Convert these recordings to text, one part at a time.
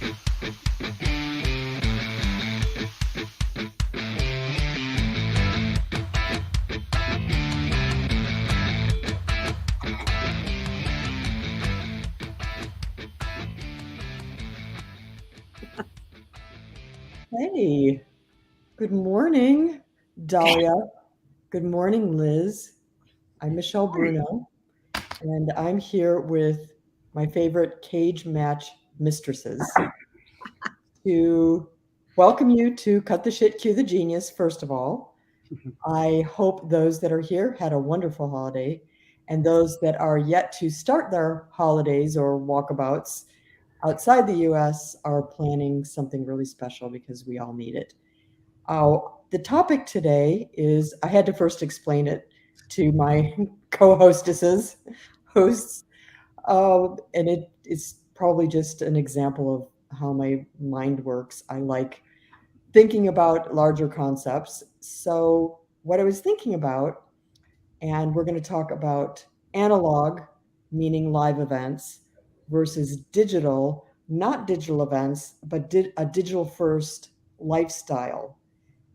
Hey, good morning, Dahlia. Good morning, Liz. I'm Michelle Bruno, and I'm here with my favorite cage match mistresses to welcome you to Cut the Shit, Cue the Genius, first of all. I hope those that are here had a wonderful holiday, and those that are yet to start their holidays or walkabouts outside the US are planning something really special because we all need it. The topic today is I had to first explain it to my co-hostesses, hosts, and it is probably just an example of how my mind works. I like thinking about larger concepts. So, what I was thinking about, and we're going to talk about analog, meaning live events, versus digital, not digital events, but a digital first lifestyle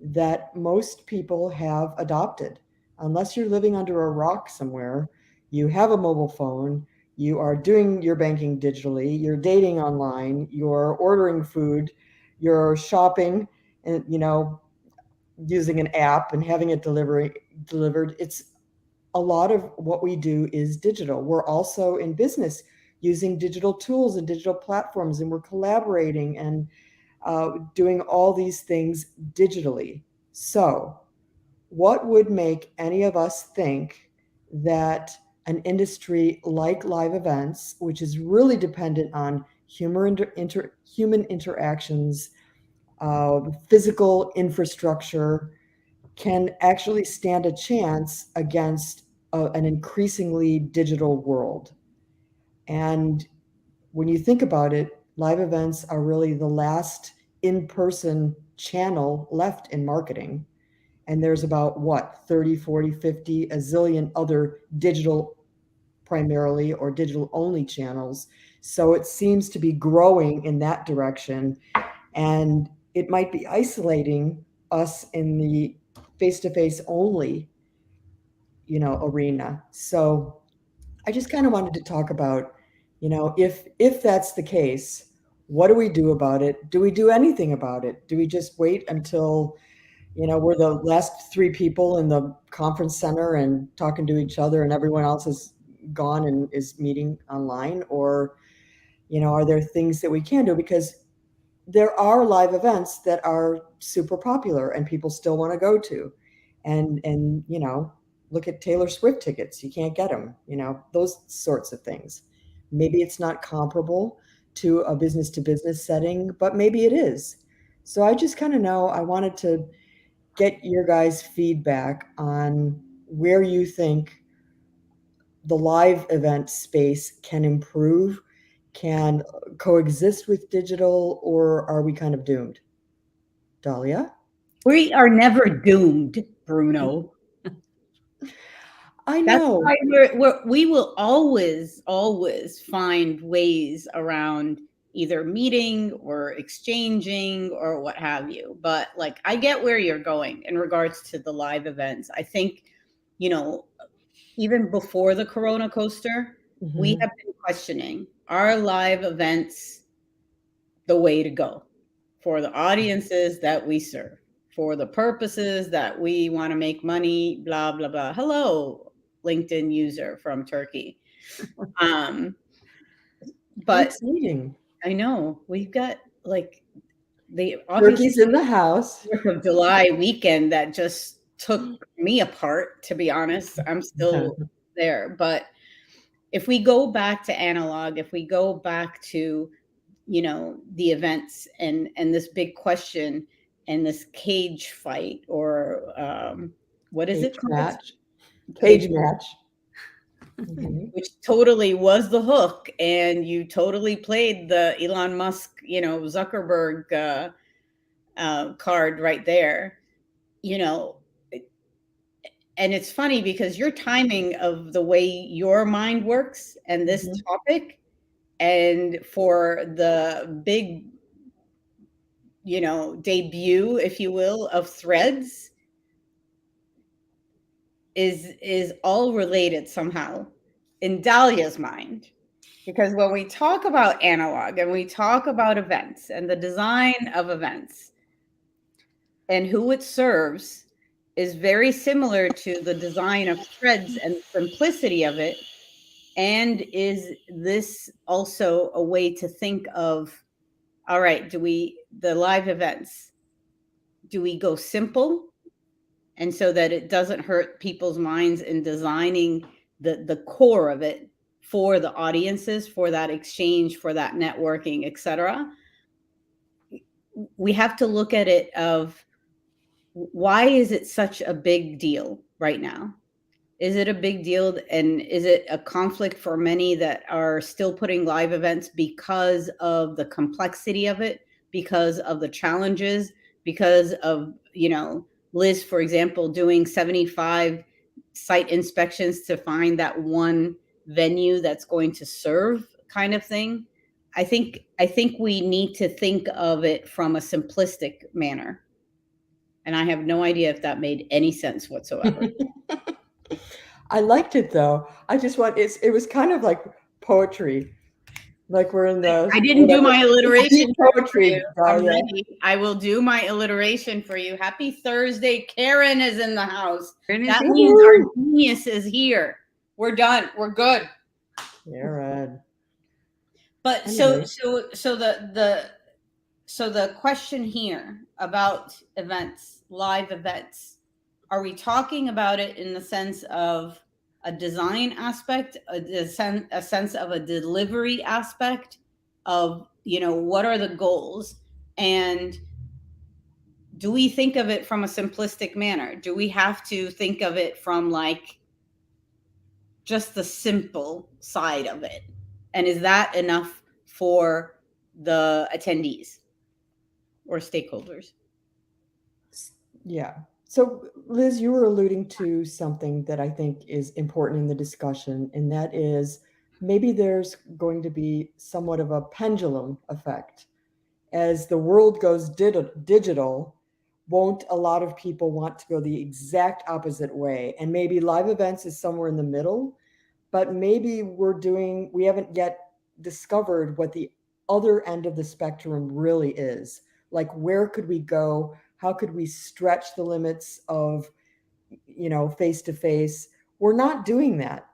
that most people have adopted. Unless you're living under a rock somewhere, you have a mobile phone, you are doing your banking digitally, you're dating online, you're ordering food, you're shopping and using an app and having it delivered. It's a lot of what we do is digital. We're also in business using digital tools and digital platforms, and we're collaborating and doing all these things digitally. So, what would make any of us think that an industry like live events, which is really dependent on human interactions, physical infrastructure, can actually stand a chance against an increasingly digital world? And when you think about it, live events are really the last in person channel left in marketing. And there's about what, 30, 40, 50, a zillion other digital primarily or digital only channels. So it seems to be growing in that direction. And it might be isolating us in the face to face only, arena. So I just kind of wanted to talk about, if that's the case, what do we do about it? Do we do anything about it? Do we just wait until, we're the last three people in the conference center and talking to each other and everyone else is gone and is meeting online? Or, are there things that we can do? Because there are live events that are super popular and people still want to go to. And look at Taylor Swift tickets. You can't get them, those sorts of things. Maybe it's not comparable to a business to business setting, but maybe it is. So I just kind of know I wanted to get your guys' feedback on where you think the live event space can improve, can coexist with digital, or are we kind of doomed? Dahlia? We are never doomed, Bruno. I That's know. why we will always find ways around either meeting or exchanging or what have you. But like, I get where you're going in regards to the live events. I think, you know, even before the Corona coaster, we Mhm. have been questioning, are live events the way to go for the audiences that we serve, for the purposes that we want to make money, blah, blah, blah. Hello, LinkedIn user from Turkey. Um, How but exciting. I know we've got like the obviously Turkey's in the house. 4th of July weekend that just took me apart, to be honest. I'm still there. But if we go back to analog, if we go back to, you know, the events and this big question and this cage fight or what is it Cage called? match. Cage, Cage match. Mhm. which totally was the hook, and you totally played the Elon Musk, you know, Zuckerberg card right there. You know, and it's funny because your timing of the way your mind works and this Mhm. topic, and for the big debut, if you will, of threads is all related somehow in Dahlia's mind. Because when we talk about analog and we talk about events and the design of events and who it serves is very similar to the design of threads and the simplicity of it. And is this also a way to think of, all right, the live events, do we go simple? And so that it doesn't hurt people's minds in designing the core of it for the audiences, for that exchange, for that networking, etc. We have to look at it of, why is it such a big deal right now? Is it a big deal, and is it a conflict for many that are still putting live events because of the complexity of it, because of the challenges, because of, Liz, for example, doing 75 site inspections to find that one venue that's going to serve, kind of thing? I think we need to think of it from a simplistic manner. And I have no idea if that made any sense whatsoever. I liked it though. It was kind of like poetry. Like we're in the I didn't do whatever. my It's alliteration deep for you. poetry, I'm Dahlia. ready. I will do my alliteration for you. Happy Thursday. Karen is in the house. That means our Woo-hoo. genius is here. We're done. We're good. Aaron. But so Anyway, so so the question here about events, live events, are we talking about it in the sense of a design aspect, a sense of a delivery aspect of, what are the goals? And do we think of it from a simplistic manner? Do we have to think of it from like just the simple side of it? And is that enough for the attendees or stakeholders? yeah. So, Liz, you were alluding to something that I think is important in the discussion, and that is maybe there's going to be somewhat of a pendulum effect. As the world goes digital, won't a lot of people want to go the exact opposite way? And maybe live events is somewhere in the middle, but maybe we haven't yet discovered what the other end of the spectrum really is. Like, where could we go? How could we stretch the limits of, face to face? We're not doing that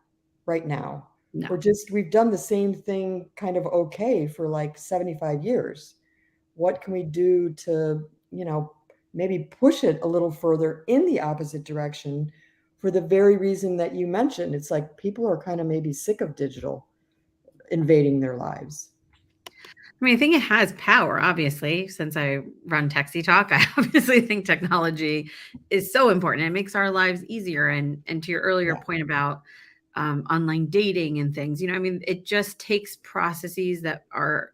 right now. No. We've done the same thing kind of okay for like 75 years. What can we do to, maybe push it a little further in the opposite direction for the very reason that you mentioned? It's like people are kind of maybe sick of digital invading their lives. I mean, I think it has power, obviously. Since I run Texie Talk, I obviously think technology is so important. It makes our lives easier. And to your earlier Yeah. point about online dating and things, I mean, it just takes processes that are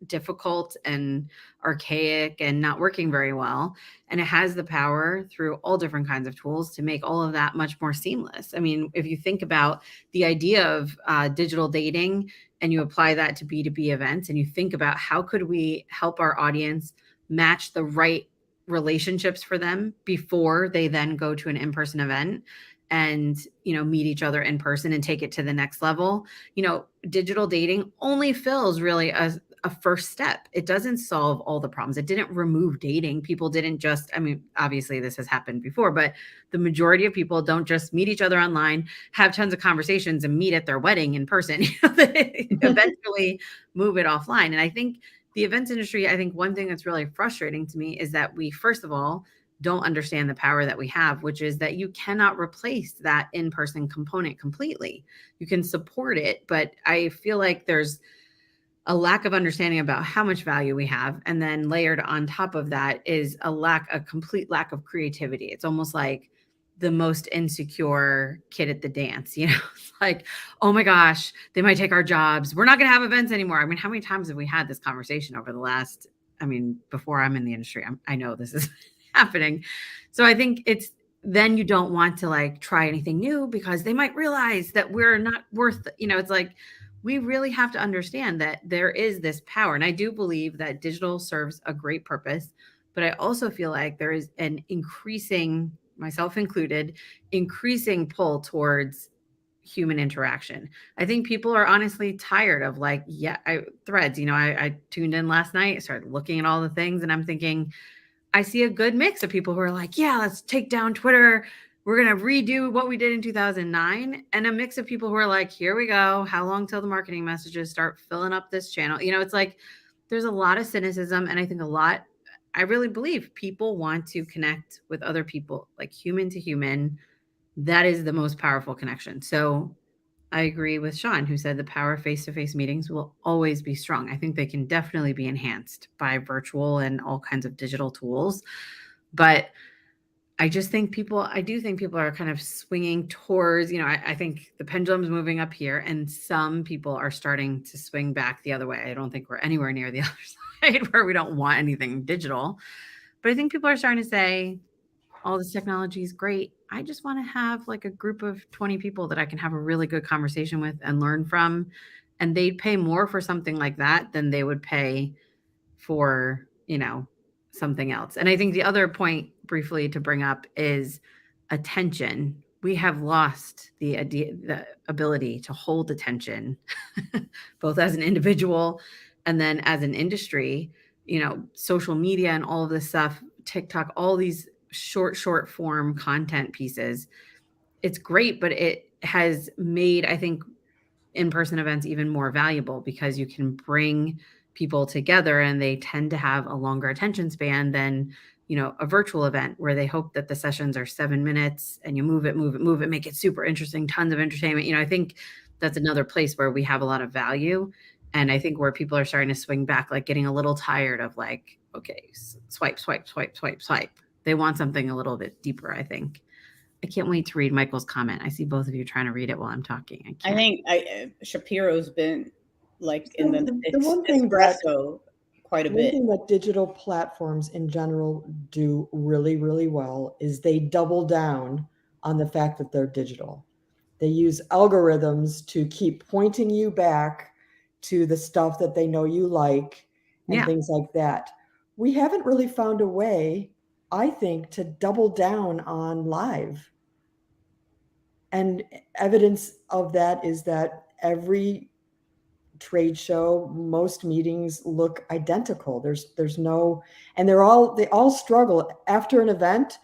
difficult and archaic and not working very well. And it has the power through all different kinds of tools to make all of that much more seamless. I mean, if you think about the idea of digital dating and you apply that to B2B events and you think about how could we help our audience match the right relationships for them before they then go to an in-person event and meet each other in person and take it to the next level. Digital dating only fills really a first step. It doesn't solve all the problems. It didn't remove dating. People didn't just, I mean, obviously this has happened before, but the majority of people don't just meet each other online, have tons of conversations and meet at their wedding in person. They eventually move it offline. And I think the events industry, I think one thing that's really frustrating to me is that we, first of all, don't understand the power that we have, which is that you cannot replace that in-person component completely. You can support it, but I feel like there's a lack of understanding about how much value we have. And then layered on top of that is a complete lack of creativity. It's almost like the most insecure kid at the dance, it's like, oh my gosh, they might take our jobs. We're not going to have events anymore. I mean, how many times have we had this conversation over the last, before I'm in the industry, I know this is happening. So I think then you don't want to like try anything new because they might realize that we're not worth, it's like, we really have to understand that there is this power. And I do believe that digital serves a great purpose, but I also feel like there is an increasing, myself included, increasing pull towards human interaction. I think people are honestly tired of like, yeah, threads. I tuned in last night, started looking at all the things, and I'm thinking, I see a good mix of people who are like, yeah, let's take down Twitter. We're going to redo what we did in 2009. And a mix of people who are like, here we go. How long till the marketing messages start filling up this channel? It's like there's a lot of cynicism. And I think I really believe people want to connect with other people, like human to human. That is the most powerful connection. So I agree with Sean, who said the power of face-to-face meetings will always be strong. I think they can definitely be enhanced by virtual and all kinds of digital tools. But I do think people are kind of swinging towards, I think the pendulum's moving up here, and some people are starting to swing back the other way. I don't think we're anywhere near the other side where we don't want anything digital. But I think people are starting to say, all this technology is great. I just want to have like a group of 20 people that I can have a really good conversation with and learn from. And they'd pay more for something like that than they would pay for, something else. And I think the other point briefly to bring up is attention. We have lost the ability to hold attention, both as an individual and then as an industry. Social media and all of this stuff, TikTok, all these short form content pieces. It's great, but it has made, I think, in-person events even more valuable because you can bring people together and they tend to have a longer attention span than a virtual event where they hope that the sessions are 7 minutes and you move it, make it super interesting, tons of entertainment. I think that's another place where we have a lot of value. And I think where people are starting to swing back, like getting a little tired of like, okay, swipe. They want something a little bit deeper, I think. I can't wait to read Michael's comment. I see both of you trying to read it while I'm talking. I think Shapiro's been like in the one thing espresso quite a bit. One thing that digital platforms in general do really, really well is they double down on the fact that they're digital. They use algorithms to keep pointing you back to the stuff that they know you like and things like that. We haven't really found a way, I think, to double down on live. And evidence of that is that every trade show, most meetings look identical. There's no, and they all struggle after an event.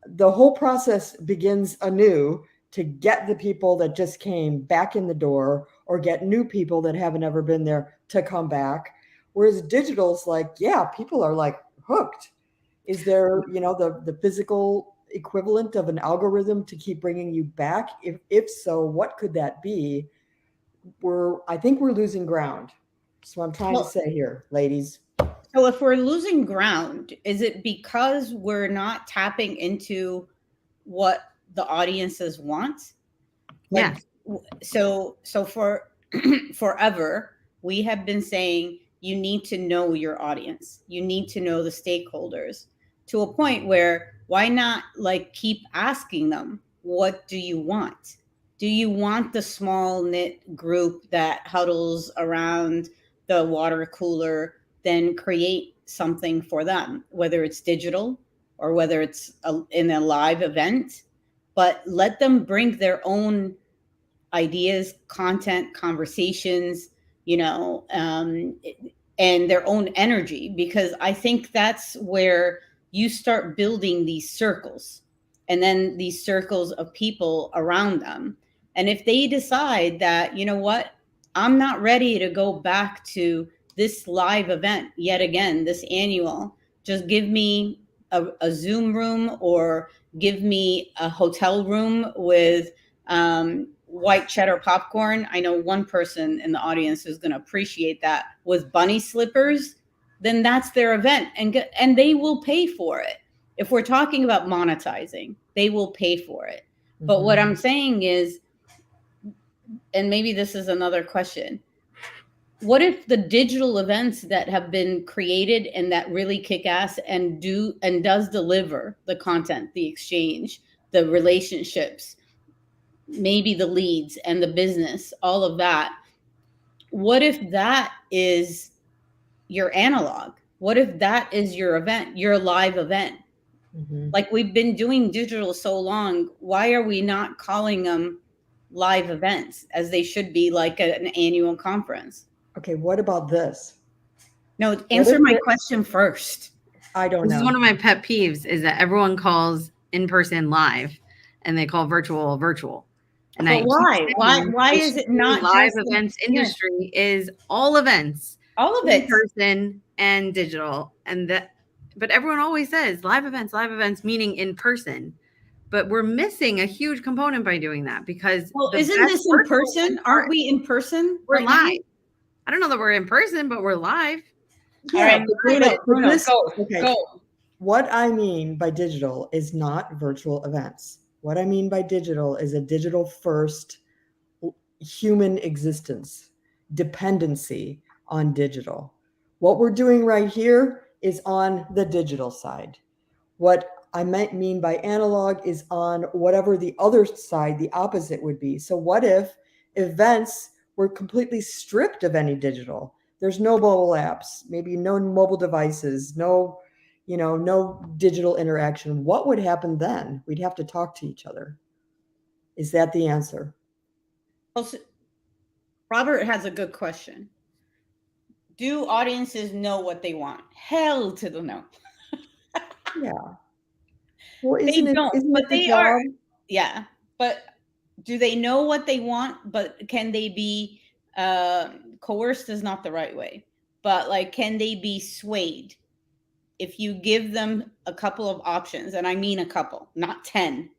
The whole process begins anew to get the people that just came back in the door or get new people that haven't ever been there to come back. Whereas digital's like, yeah, people are like hooked. Is there, the physical equivalent of an algorithm to keep bringing you back? If so, what could that be? I think we're losing ground. So I'm trying to say here, ladies. So if we're losing ground, is it because we're not tapping into what the audiences want? Like, so for forever, we have been saying you need to know your audience. You need to know the stakeholders to a point where why not like keep asking them, what do you want? Do you want the small knit group that huddles around the water cooler? Then create something for them, whether it's digital or whether it's in a live event, but let them bring their own ideas, content, conversations, and their own energy, because I think that's where you start building these circles and then these circles of people around them. And if they decide that, what, I'm not ready to go back to this live event yet again, this annual, just give me a Zoom room or give me a hotel room with white cheddar popcorn. I know one person in the audience who's going to appreciate that, with bunny slippers, then that's their event, and they will pay for it. If we're talking about monetizing, they will pay for it. Mm-hmm. But what I'm saying is, and maybe this is another question, what if the digital events that have been created and that really kick ass and does deliver the content, the exchange, the relationships, maybe the leads and the business, all of that, What if that is your analog? What if that is your event, your live event? Mhm. Like, we've been doing digital so long, why are we not calling them live events as they should be, like an annual conference? Okay, what about this? No, What answer if my the question first. I don't This is one know. of my pet peeves is that everyone calls in person live and they call virtual virtual. And I But keep why? saying Why it is should it be not live just events yeah, industry is all events all of in it? person and digital. And that, but everyone always says live events meaning in person. But we're missing a huge component by doing that because Well, the isn't best this in virtual person? events are Aren't we in person we're right now? live. I don't know that we're in person, but we're live. All Yeah, right, Bruno, but Bruno, this go, okay. go. What I mean by digital is not virtual events. What I mean by digital is a digital first human existence, dependency on digital. What we're doing right here is on the digital side. What I might mean by analog is on whatever the other side, the opposite would be. So, what if events were completely stripped of any digital? There's no mobile apps, maybe no mobile devices, no digital interaction. What would happen then? We'd have to talk to each other. Is that the answer? Also, Robert has a good question. Do audiences know what they want? Hell to the no. Yeah. Well, They don't, isn't but it the they are, job? yeah. But do they know what they want? But can they be coerced is not the right way. But like, can they be swayed? If you give them a couple of options, and I mean a couple, not 10,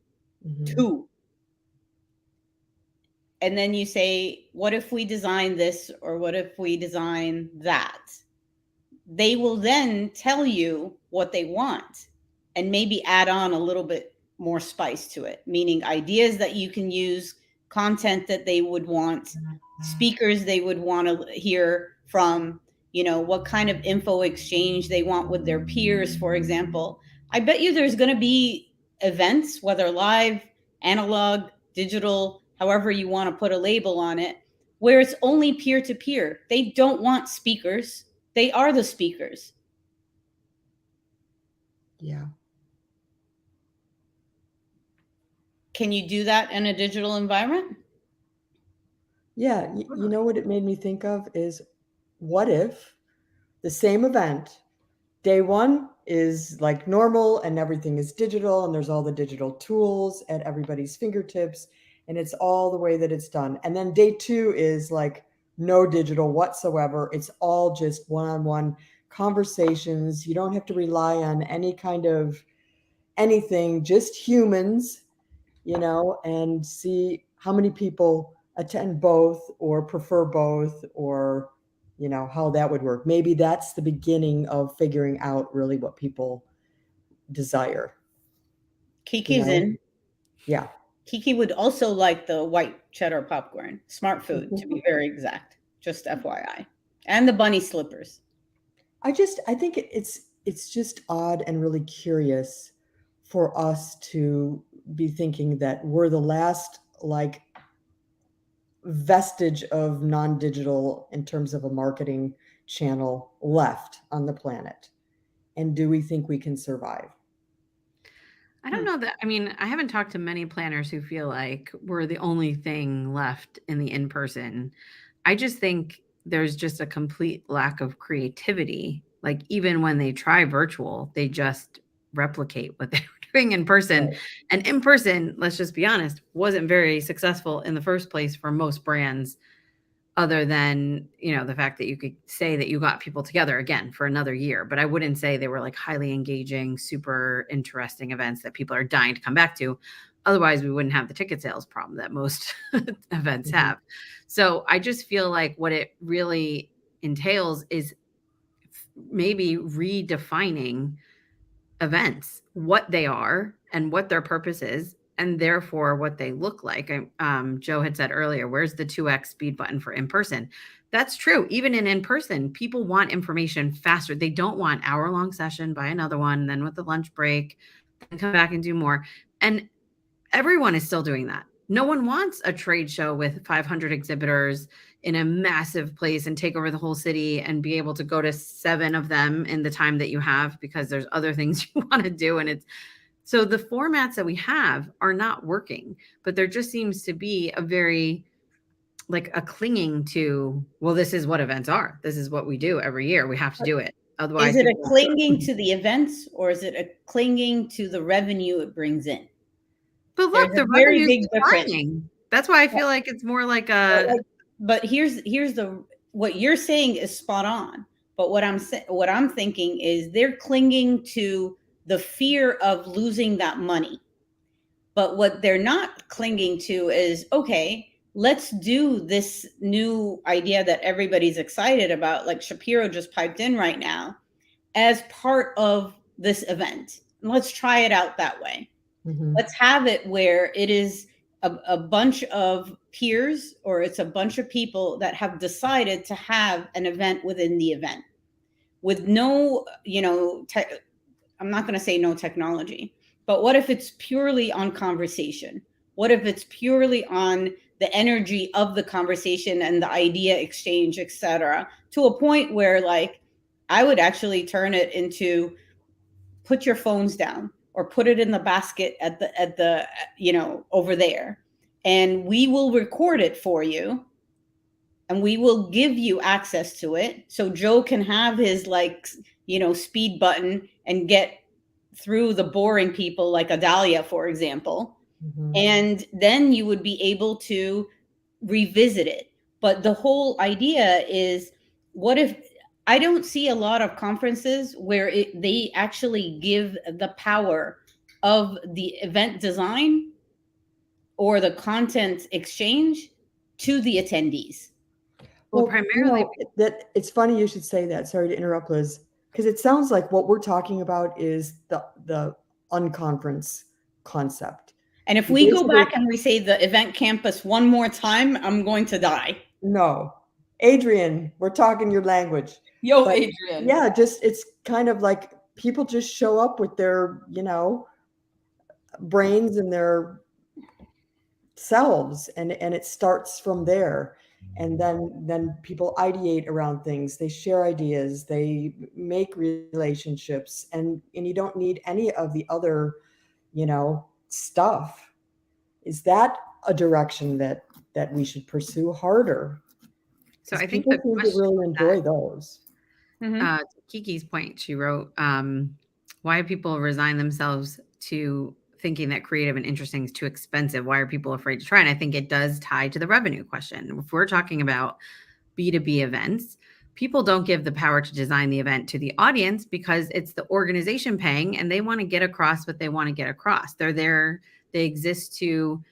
Mhm. 2, and then you say, what if we design this or what if we design that? They will then tell you what they want and maybe add on a little bit more spice to it, meaning ideas that you can use, content that they would want, speakers they would want to hear from, what kind of info exchange they want with their peers, for example. I bet you there's going to be events, whether live, analog, digital, however you want to put a label on it, where it's only peer to peer. They don't want speakers, they are the speakers. Yeah. Can you do that in a digital environment? Yeah. You know what it made me think of is what if the same event, day one is like normal and everything is digital and there's all the digital tools at everybody's fingertips and it's all the way that it's done. And then day two is like no digital whatsoever. It's all just one on one conversations. You don't have to rely on any kind of anything, just humans, and see how many people attend both or prefer both or how that would work. Maybe that's the beginning of figuring out really what people desire, you Kiki's know? in. Yeah. Kiki would also like the white cheddar popcorn, smart food to be very exact, just FYI. And the bunny slippers. I think it's just odd and really curious for us to be thinking that we're the last like vestige of non-digital in terms of a marketing channel left on the planet. And do we think we can survive? I don't know that. I mean, I haven't talked to many planners who feel like we're the only thing left in the in person. I just think there's just a complete lack of creativity. Like, even when they try virtual, they just replicate what they were doing in person. Right. And in person, let's just be honest, wasn't very successful in the first place for most brands, other than, the fact that you could say that you got people together again for another year. But I wouldn't say they were like highly engaging, super interesting events that people are dying to come back to. Otherwise, we wouldn't have the ticket sales problem that most events Mhm. have. So I just feel like what it really entails is maybe redefining events, what they are and what their purpose is, and therefore what they look like. Joe had said earlier, where's the 2x speed button for in person? That's true. Even in person, people want information faster. They don't want hour-long session, buy another one, then with the lunch break, then come back and do more. And everyone is still doing that. No one wants a trade show with 500 exhibitors in a massive place and take over the whole city and be able to go to 7 of them in the time that you have because there's other things you want to do. And it's so the formats that we have are not working, but there just seems to be a very like a clinging to, well, this is what events are. This is what we do every year. We have to do it. Is Otherwise, it a people. clinging to the events or is it a clinging to the revenue it brings in? But There's look, a the very revenue's big difference. declining. That's why I feel like it's more like But, a. but here's the what you're saying is spot on. But what I'm thinking is they're clinging to the fear of losing that money. But what they're not clinging to is, okay, let's do this new idea that everybody's excited about, like Shapiro just piped in right now, as part of this event. And let's try it out that way. Mhm. Let's have it where it is a bunch of peers or it's a bunch of people that have decided to have an event within the event with no, I'm not going to say no technology, but what if it's purely on conversation? What if it's purely on the energy of the conversation and the idea exchange, etc., to a point where, like, I would actually turn it into put your phones down or put it in the basket at the over there, and we will record it for you and we will give you access to it so Joe can have his, like, speed button and get through the boring people like Adalia, for example. Mhm. And then you would be able to revisit it. But the whole idea is, what if I don't see a lot of conferences where they actually give the power of the event design or the content exchange to the attendees. Well, Well, primarily. that it's funny you should say that. Sorry to interrupt, Liz, because it sounds like what we're talking about is the unconference concept. And if You we go basically back and we say the event campus one more time, I'm going to die. no, Adrian, we're talking your language. Yo, But Adrian. yeah, just it's kind of like people just show up with their, brains and their selves, and it starts from there. And then people ideate around things, they share ideas, they make relationships, and you don't need any of the other, stuff. Is that a direction that we should pursue harder? So Because I think people the seem to question really enjoy those. Mhm. to Kiki's point, she wrote, why people resign themselves to thinking that creative and interesting is too expensive. Why are people afraid to try? And I think it does tie to the revenue question. If we're talking about B2B events, people don't give the power to design the event to the audience because it's the organization paying and they want to get across what they want to get across. They're there, they exist to,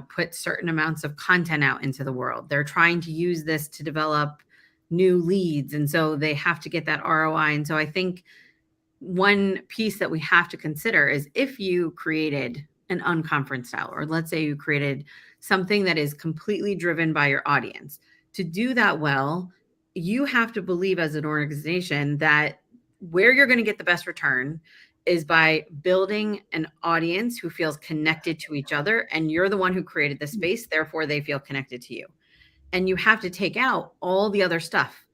put certain amounts of content out into the world. They're trying to use this to develop new leads. And so they have to get that ROI. And so I think one piece that we have to consider is if you created an unconference style, or let's say you created something that is completely driven by your audience, to do that well, you have to believe as an organization that where you're going to get the best return is by building an audience who feels connected to each other. And you're the one who created the space, therefore they feel connected to you. And you have to take out all the other stuff.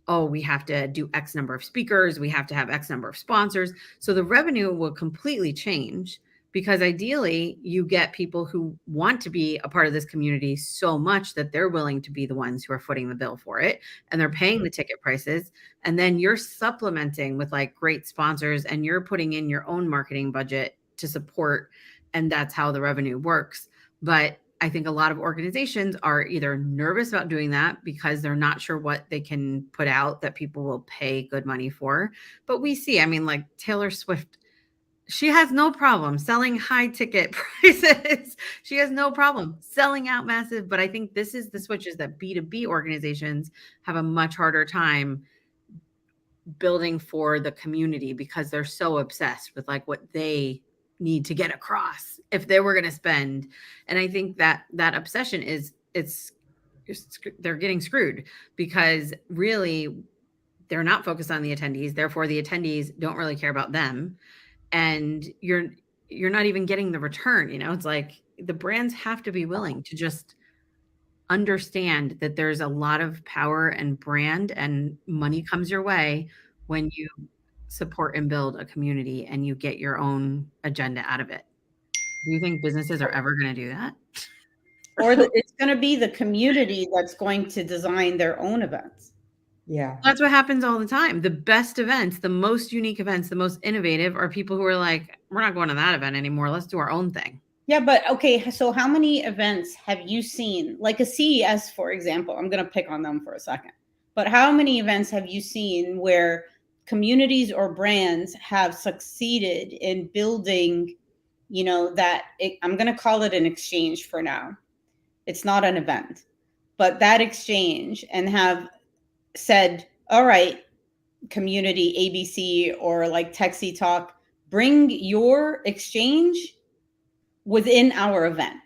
Oh, we have to do X number of speakers. We have to have X number of sponsors. So the revenue will completely change because ideally you get people who want to be a part of this community so much that they're willing to be the ones who are footing the bill for it and they're paying the ticket prices. And then you're supplementing with like great sponsors and you're putting in your own marketing budget to support. And that's how the revenue works. But I think a lot of organizations are either nervous about doing that because they're not sure what they can put out that people will pay good money for. But we see, I mean, like Taylor Swift, she has no problem selling high ticket prices. She has no problem selling out massive. But I think this is the switches that B2B organizations have a much harder time building for the community because they're so obsessed with like what they need to get across if they were going to spend. And I think that that obsession is they're getting screwed because really they're not focused on the attendees, therefore the attendees don't really care about them, and you're not even getting the return. It's like the brands have to be willing to just understand that there's a lot of power and brand and money comes your way when you support and build a community and you get your own agenda out of it. Do you think businesses are ever going to do that? Or it's going to be the community that's going to design their own events. Yeah. That's what happens all the time. The best events, the most unique events, the most innovative are people who are like, we're not going to that event anymore. Let's do our own thing. Yeah, but okay, so how many events have you seen? Like a CES, for example. I'm going to pick on them for a second. But how many events have you seen where communities or brands have succeeded in building, I'm going to call it an exchange for now. It's not an event, but that exchange, and have said, all right, community ABC or like Texi Talk, bring your exchange within our event.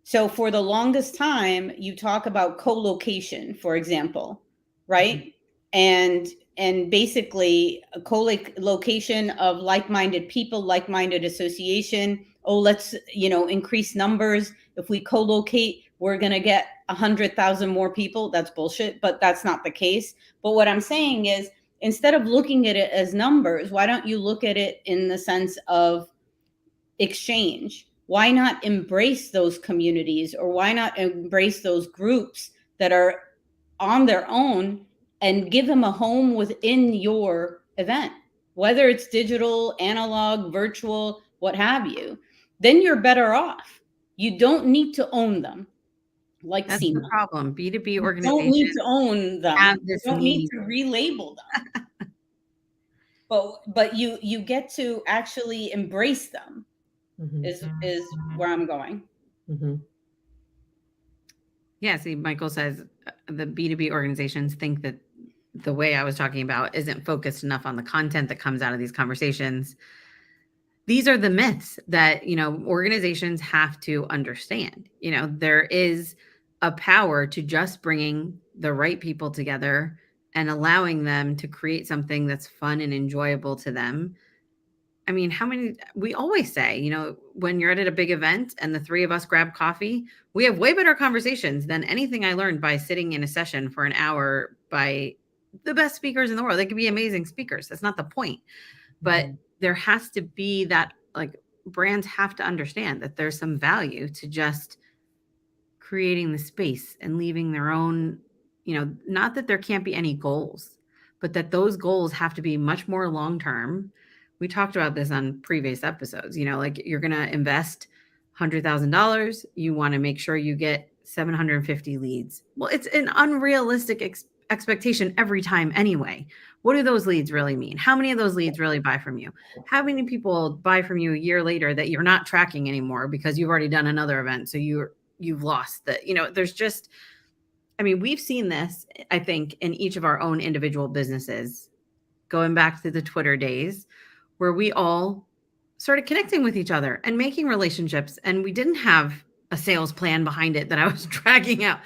So for the longest time, you talk about co-location, for example, right? Mm-hmm. And basically a co-location of like-minded people, like-minded association. Oh, let's, increase numbers. If we co-locate, we're going to get 100,000 more people. That's bullshit, but that's not the case. But what I'm saying is, instead of looking at it as numbers, why don't you look at it in the sense of exchange? Why not embrace those communities, or why not embrace those groups that are on their own and give them a home within your event, whether it's digital, analog, virtual, what have you? Then you're better off. You don't need to own them like That's SEMA. the problem. B2B You don't organizations need to own them. have You this don't need need. to relabel them. But you get to actually embrace them. Is where I'm going. Mm-hmm. Yeah, see, Michael says the B2B organizations think that the way I was talking about isn't focused enough on the content that comes out of these conversations. These are the myths that, organizations have to understand. There is a power to just bringing the right people together and allowing them to create something that's fun and enjoyable to them. I mean, we always say, when you're at a big event and the three of us grab coffee, we have way better conversations than anything I learned by sitting in a session for an hour by the best speakers in the world. They could be amazing speakers. That's not the point. But there has to be that, like, brands have to understand that there's some value to just creating the space and leaving their own, not that there can't be any goals, but that those goals have to be much more long-term. We talked about this on previous episodes, like you're going to invest $100,000. You want to make sure you get 750 leads. Well, it's an unrealistic expectation every time anyway. What do those leads really mean? How many of those leads really buy from you? How many people buy from you a year later that you're not tracking anymore because you've already done another event? So you've lost there's just, we've seen this, I think, in each of our own individual businesses, going back to the Twitter days where we all started connecting with each other and making relationships. And we didn't have a sales plan behind it that I was dragging out.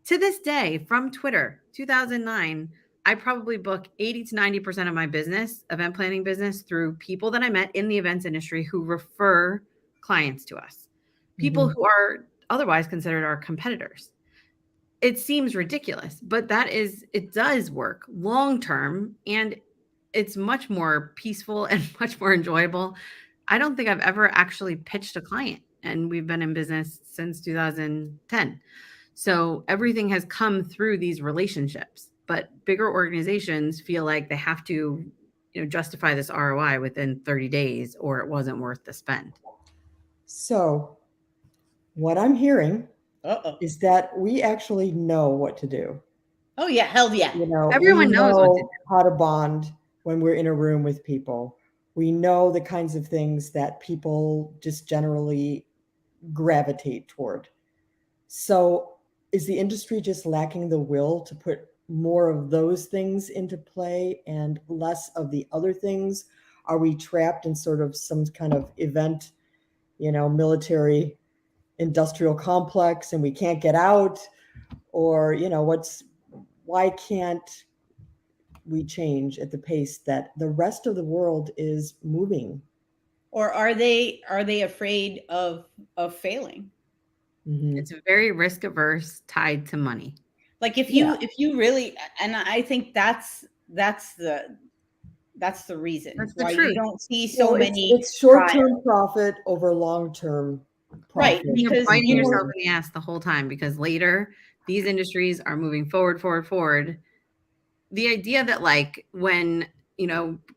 To this day, from Twitter, 2009, I probably book 80 to 90% of my business, event planning business, through people that I met in the events industry who refer clients to us, people who are otherwise considered our competitors. It seems ridiculous, but it does work long term, and it's much more peaceful and much more enjoyable. I don't think I've ever actually pitched a client, and we've been in business since 2010. So everything has come through these relationships, but bigger organizations feel like they have to, justify this ROI within 30 days or it wasn't worth the spend. So what I'm hearing is that we actually know what to do. Oh yeah, hell yeah. Everyone knows what to do. How to bond when we're in a room with people. We know the kinds of things that people just generally gravitate toward. So is the industry just lacking the will to put more of those things into play and less of the other things? Are we trapped in sort of some kind of event, military industrial complex, and we can't get out? Or, why can't we change at the pace that the rest of the world is moving Or are they afraid of failing? Mhm. It's very risk averse, tied to money. Like Yeah. if you really, and I think that's the reason That's the why you truth. don't see so Well, it's many it's trials. short-term profit over long-term Right, profit. And you're because biting you yourself And in the ass the whole time because later these industries are moving forward, forward, forward. The idea that like when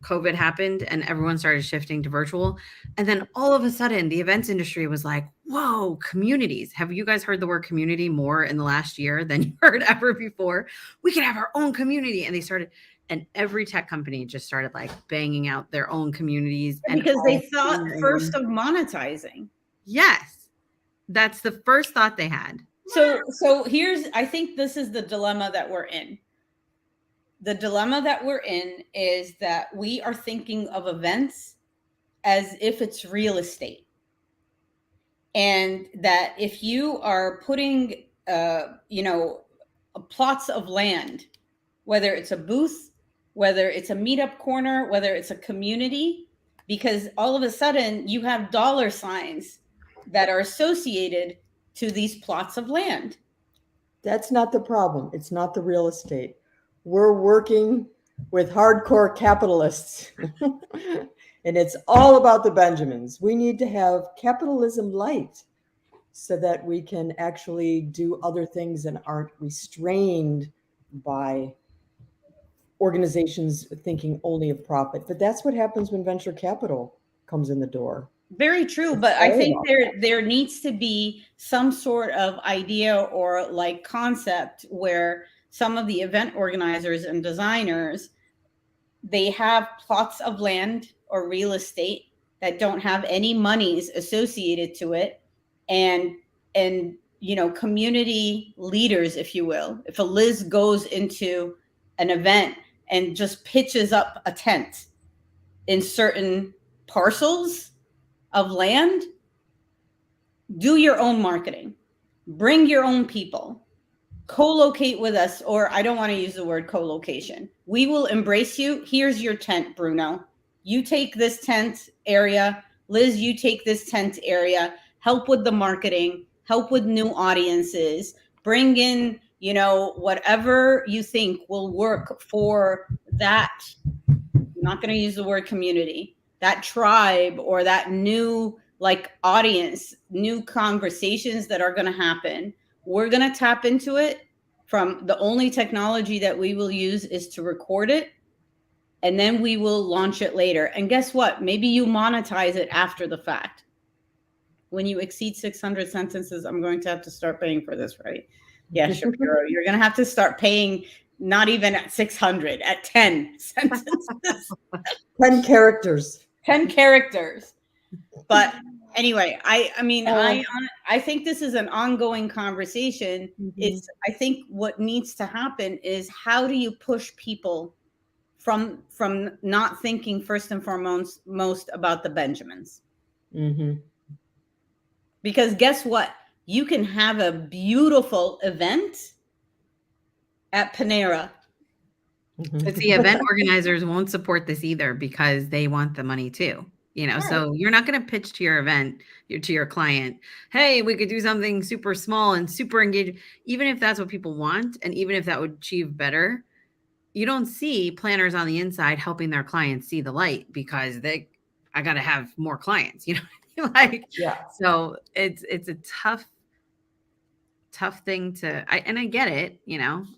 COVID happened and everyone started shifting to virtual, and then all of a sudden the events industry was like, whoa, communities. Have you guys heard the word community more in the last year than you heard ever before? We can have our own community. And they started, and every tech company just started like banging out their own communities and because they all thought first choosing. of monetizing. Yes, that's the first thought they had. So here's, I think this is the dilemma that we're in. The dilemma that we're in is that we are thinking of events as if it's real estate. And that if you are putting plots of land, whether it's a booth, whether it's a meetup corner, whether it's a community, because all of a sudden you have dollar signs that are associated to these plots of land. that's not the problem. It's not the real estate. We're working with hardcore capitalists. And it's all about the Benjamins. We need to have capitalism light so that we can actually do other things and aren't restrained by organizations thinking only of profit. But that's what happens when venture capital comes in the door. Very true, It's but I all think about there needs to be some sort of idea or like concept where some of the event organizers and designers, they have plots of land or real estate that don't have any monies associated to it, and community leaders, if you will, if a Liz goes into an event and just pitches up a tent in certain parcels of land, do your own marketing, bring your own people, co-locate with us. Or I don't want to use the word co-location. We will embrace you. Here's your tent, Bruno. You take this tent area. Liz, you take this tent area. Help with the marketing, help with new audiences, bring in, whatever you think will work for that. I'm not going to use the word community, that tribe, or that new like audience, new conversations that are going to happen. We're going to tap into it. From the only technology that we will use is to record it, and then we will launch it later. And guess what? Maybe you monetize it after the fact. When you exceed 600 sentences, I'm going to have to start paying for this, right? Yeah, Shapiro, you're going to have to start paying, not even at 600, at 10 sentences. 10 characters. 10 characters. But anyway, I mean, Uh, I think this is an ongoing conversation. mhm. It's, I think what needs to happen is, how do you push people from not thinking first and foremost most about the Benjamins? Mhm. Because guess what? You can have a beautiful event at Panera. But the event organizers won't support this either because they want the money too. Right. So you're not going to pitch to your event, to your client, hey, we could do something super small and super engaged, even if that's what people want. And even if that would achieve better, you don't see planners on the inside helping their clients see the light because I got to have more clients, like, Yeah. so it's a tough thing and I get it,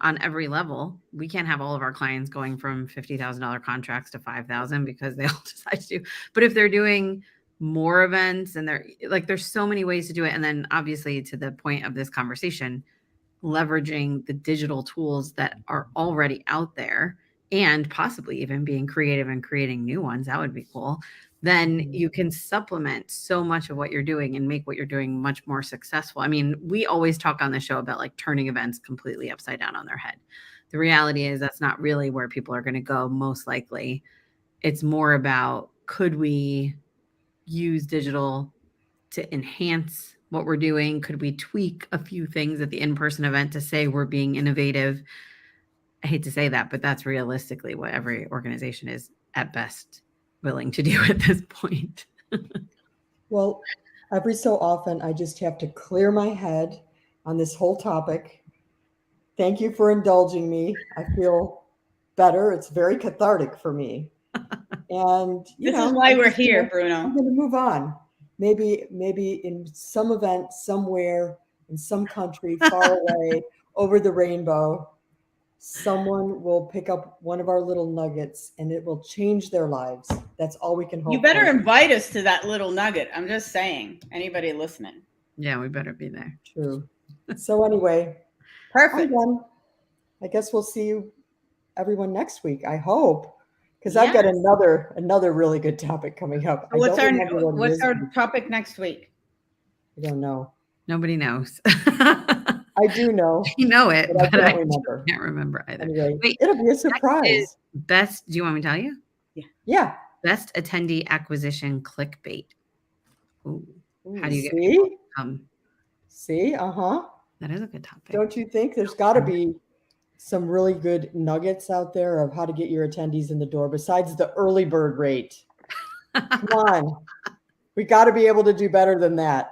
on every level. We can't have all of our clients going from $50,000 contracts to 5,000 because they all decide to. But if they're doing more events and they're like, there's so many ways to do it. And then obviously, to the point of this conversation, leveraging the digital tools that are already out there and possibly even being creative and creating new ones, that would be cool. Then Mhm. you can supplement so much of what you're doing and make what you're doing much more successful. I mean, we always talk on the show about like turning events completely upside down on their head. The reality is that's not really where people are going to go, most likely. It's more about, could we use digital to enhance what we're doing? Could we tweak a few things at the in-person event to say we're being innovative? I hate to say that, but that's realistically what every organization is at best willing to do at this point. Well, every so often, I just have to clear my head on this whole topic. Thank you for indulging me. I feel better. It's very cathartic for me. And, This is why we're here, I'm Bruno. going to move on. Maybe in some event, somewhere, in some country far away, over the rainbow, someone will pick up one of our little nuggets and it will change their lives. That's all we can hope You better for. invite us to that little nugget. I'm just saying. Anybody listening? Yeah, we better be there. True. So anyway, I'm Perfect. done. I guess we'll see you everyone next week. I hope, because I've Yeah. got another really good topic coming up. I What's don't remember what it what's is. our topic next week? I don't know. Nobody knows. I do know, You know it, but I but I don't remember. can't remember either. Anyway, Wait, it'll be a is surprise. best. Do you want me to tell you? Yeah. Best attendee acquisition clickbait. Ooh, how do you get people to come? See? Uh-huh. That is a good topic. Don't you think there's got to be some really good nuggets out there of how to get your attendees in the door besides the early bird rate? Come on. We got to be able to do better than that.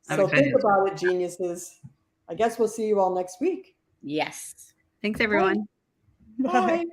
So think about it, geniuses. I guess we'll see you all next week. Yes. Thanks, everyone. Bye.